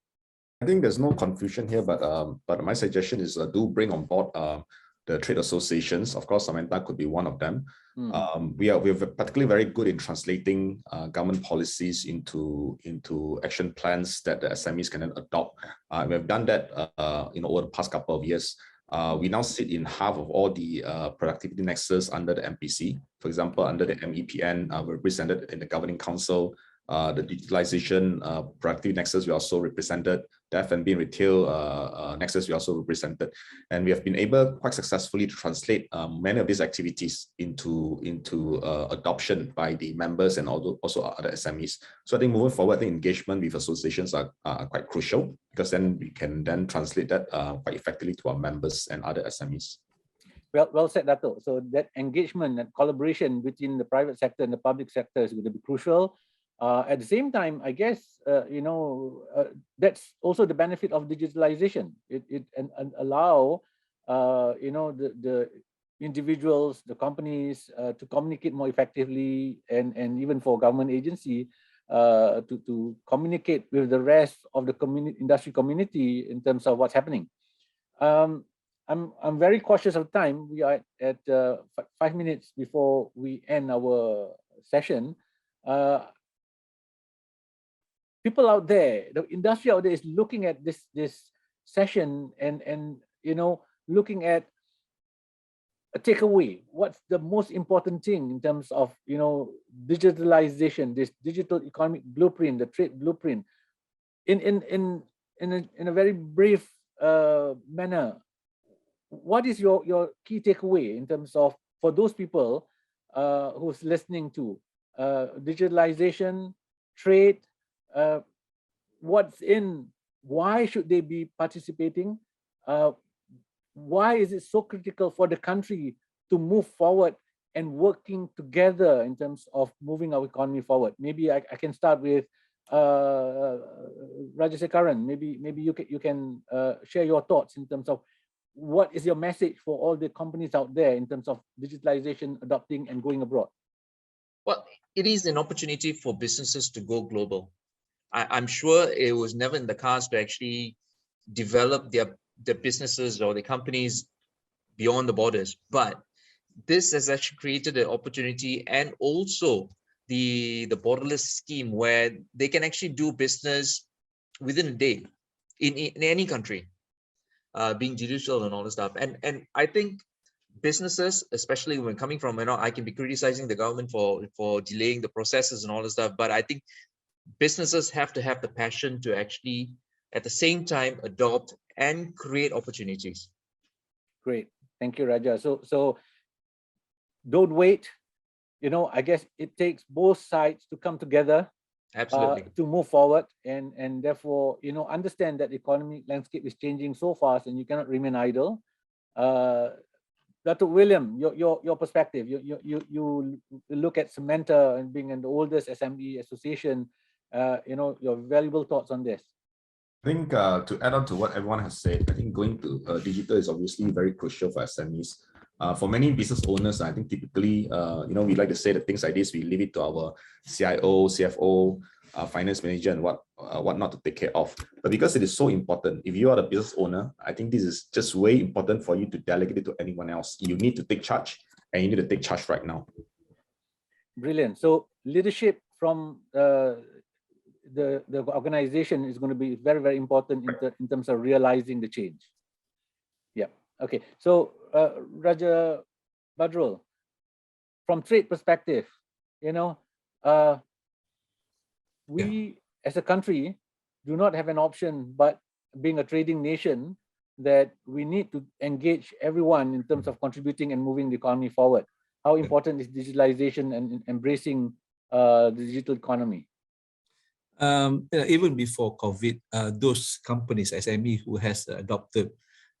I think there's no confusion here, but my suggestion is do bring on board the trade associations. Of course, Samantha could be one of them. We're particularly very good in translating government policies into action plans that the SMEs can then adopt. We've done that over the past couple of years. We now sit in half of all the productivity nexus under the MPC. For example, under the MEPN, we're represented in the Governing Council. The digitalisation productivity nexus, we also represented. The F&B and retail nexus, we also represented. And we have been able quite successfully to translate many of these activities into adoption by the members and also other SMEs. So I think moving forward, I think engagement with associations are quite crucial, because then we can then translate that quite effectively to our members and other SMEs. Well said, Dato'. So that engagement and collaboration between the private sector and the public sector is going to be crucial. At the same time, I guess, that's also the benefit of digitalization. It allow, the individuals, the companies to communicate more effectively, and even for government agency to communicate with the rest of the industry community in terms of what's happening. I'm very cautious of time. We are at 5 minutes before we end our session. People out there, the industry out there is looking at this session and looking at a takeaway. What's the most important thing in terms of digitalization, this digital economic blueprint, the trade blueprint, in a very brief manner? What is your key takeaway in terms of, for those people who's listening to digitalization, trade? What's in? Why should they be participating? Why is it so critical for the country to move forward and working together in terms of moving our economy forward? Maybe I can start with Rajasekaran. Maybe you can share your thoughts in terms of what is your message for all the companies out there in terms of digitalization, adopting and going abroad? Well, it is an opportunity for businesses to go global. I'm sure it was never in the cards to actually develop their businesses or the companies beyond the borders, but this has actually created an opportunity, and also the borderless scheme where they can actually do business within a day in any country, being digital and all this stuff. And I think businesses, especially when coming from, I can be criticizing the government for delaying the processes and all this stuff, but I think businesses have to have the passion to actually at the same time adopt and create opportunities. Great, thank you, Raja. So don't wait. I guess it takes both sides to come together. Absolutely. To move forward, and therefore understand that the economic landscape is changing so fast, and you cannot remain idle. Dr. William, your perspective. You look at Samantha and being the oldest SME association. Your valuable thoughts on this. I think to add on to what everyone has said, I think going to digital is obviously very crucial for SMEs. For many business owners, I think typically, we like to say that things like this, we leave it to our CIO, CFO, finance manager, and what not to take care of. But because it is so important, if you are the business owner, I think this is just way important for you to delegate it to anyone else. You need to take charge, and you need to take charge right now. Brilliant. So leadership from the organization is going to be very, very important in terms of realizing the change. Yeah. Okay. So Raja Badrul, from trade perspective, we as a country do not have an option, but being a trading nation, that we need to engage everyone in terms of contributing and moving the economy forward. How important is digitalization and embracing the digital economy? Even before COVID, those companies, SME, who has adopted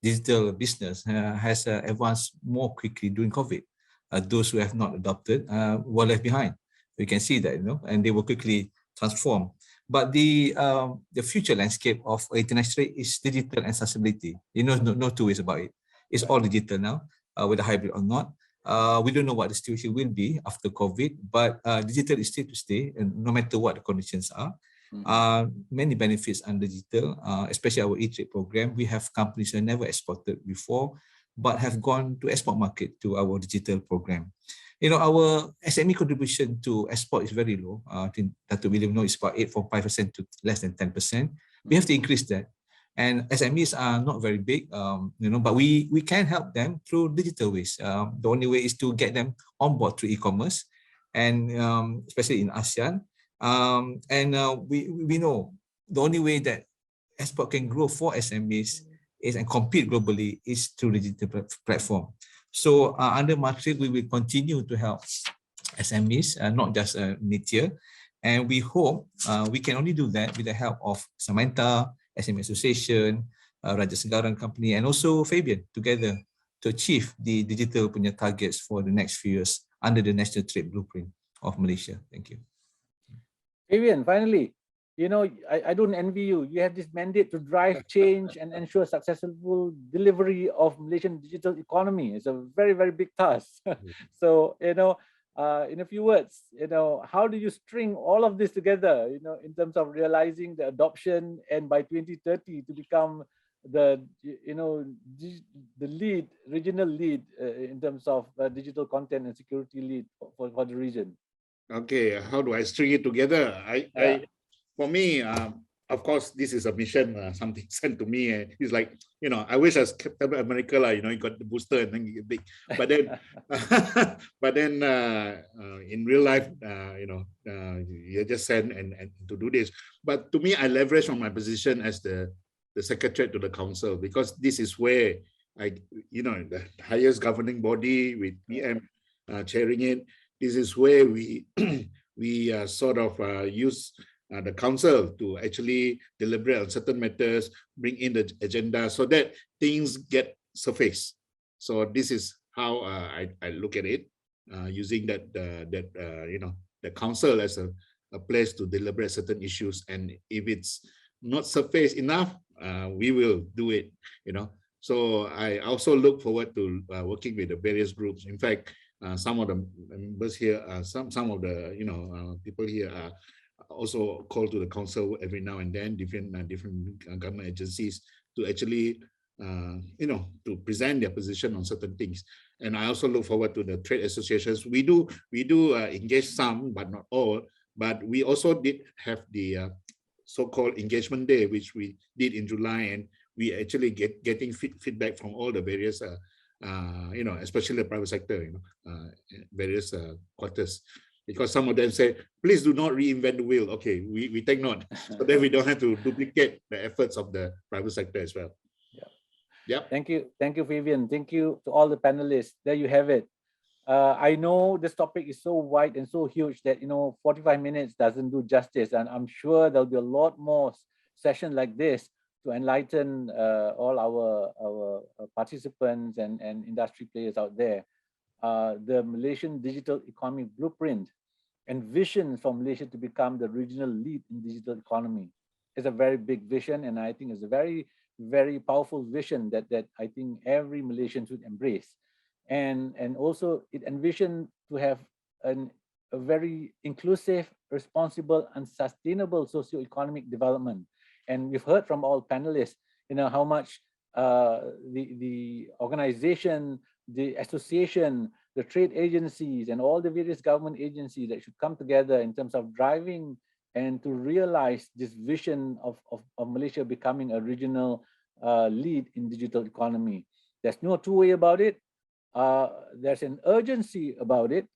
digital business has advanced more quickly during COVID. Those who have not adopted were left behind. We can see that, and they will quickly transform. But the future landscape of international trade is digital and accessibility. No two ways about it. It's all digital now, whether hybrid or not. We don't know what the situation will be after COVID, but digital is still to stay, and no matter what the conditions are. Many benefits under digital, especially our e-trade program. We have companies who never exported before, but have gone to export market to our digital program. Our SME contribution to export is very low. I think Dr. William knows it's about 8.5% to less than 10%. We have to increase that. And SMEs are not very big, but we can help them through digital ways. The only way is to get them on board through e-commerce, and especially in ASEAN. We know the only way that export can grow for SMEs is and compete globally is through the digital platform. So under Matrix, we will continue to help SMEs, not just mid-tier. And we hope we can only do that with the help of Samantha, SME Association, Raja Segaran Company, and also Fabian together to achieve the digital punya targets for the next few years under the National Trade Blueprint of Malaysia. Thank you. Fabian, finally, I don't envy you. You have this mandate to drive change and ensure successful delivery of Malaysian digital economy. It's a very, very big task. So, in a few words, how do you string all of this together, in terms of realizing the adoption and by 2030 to become the lead, regional lead in terms of digital content and security lead for the region? Okay, how do I string it together? For me, of course, this is a mission, something sent to me. It's like, I wish I was Captain America, you got the booster and then you get big. But then, in real life, you just sent and to do this. But to me, I leverage on my position as the secretary to the council, because this is where the highest governing body with PM chairing it. This is where we sort of use the council to actually deliberate on certain matters, bring in the agenda so that things get surfaced. So this is how I look at it, using the council as a place to deliberate certain issues. And if it's not surfaced enough, we will do it. So I also look forward to working with the various groups. In fact, some of the members here, some of the people here are also called to the council every now and then, different government agencies, to actually to present their position on certain things. And I also look forward to the trade associations. We do engage some, but not all. But we also did have the so-called engagement day, which we did in July, and we actually getting feedback from all the various especially the private sector, various quarters, because some of them say, please do not reinvent the wheel. Okay, we take note, so that we don't have to duplicate the efforts of the private sector as well. Yeah. Thank you, Fabian. Thank you to all the panelists. There you have it. I know this topic is so wide and so huge that 45 minutes doesn't do justice, and I'm sure there'll be a lot more sessions like this to enlighten all our participants and industry players out there. The Malaysian Digital Economy Blueprint and vision for Malaysia to become the regional lead in digital economy is a very big vision, and I think it's a very, very powerful vision that I think every Malaysian should embrace. And also it envisioned to have a very inclusive, responsible, and sustainable socio-economic development. And we've heard from all panelists, how much the organization, the association, the trade agencies, and all the various government agencies that should come together in terms of driving and to realize this vision of Malaysia becoming a regional lead in digital economy. There's no two way about it. There's an urgency about it.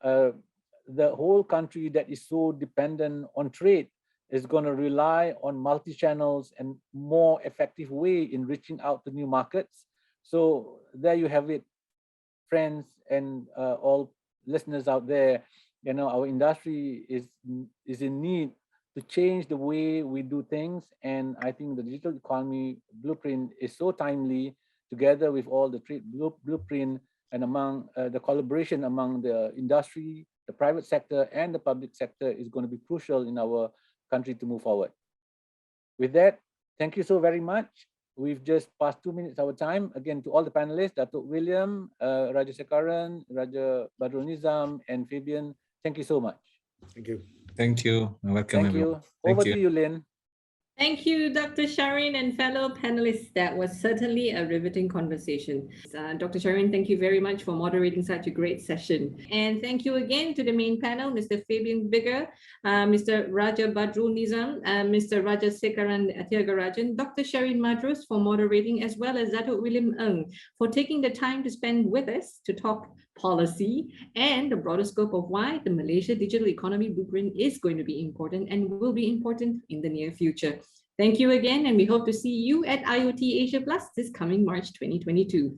The whole country that is so dependent on trade is going to rely on multi-channels and more effective way in reaching out to new markets. So there you have it, friends and all listeners out there. Our industry is in need to change the way we do things, and I think the Digital Economy Blueprint is so timely, together with all the trade blueprint and among the collaboration among the industry, the private sector and the public sector is going to be crucial in our country to move forward. With that, thank you so very much. We've just passed 2 minutes our time. Again, to all the panelists, Datuk William, Raja Sekaran, Raja Badrul Nizam, and Fabian, thank you so much. Thank you. Thank you. Welcome, Thank you. everyone. Thank Over you. to you, Lynn. Thank you, Dr. Sharin and fellow panelists. That was certainly a riveting conversation. Dr. Sharin, thank you very much for moderating such a great session. And thank you again to the main panel, Mr. Fabian Bigger, Mr. Raja Badrul Nizam, Mr. Raja Sekaran Thiagarajan, Dr. Sharin Madrus for moderating, as well as Datuk William Ng for taking the time to spend with us to talk policy and the broader scope of why the Malaysia Digital Economy Blueprint is going to be important and will be important in the near future. Thank you again, and we hope to see you at IoT Asia Plus this coming March 2022.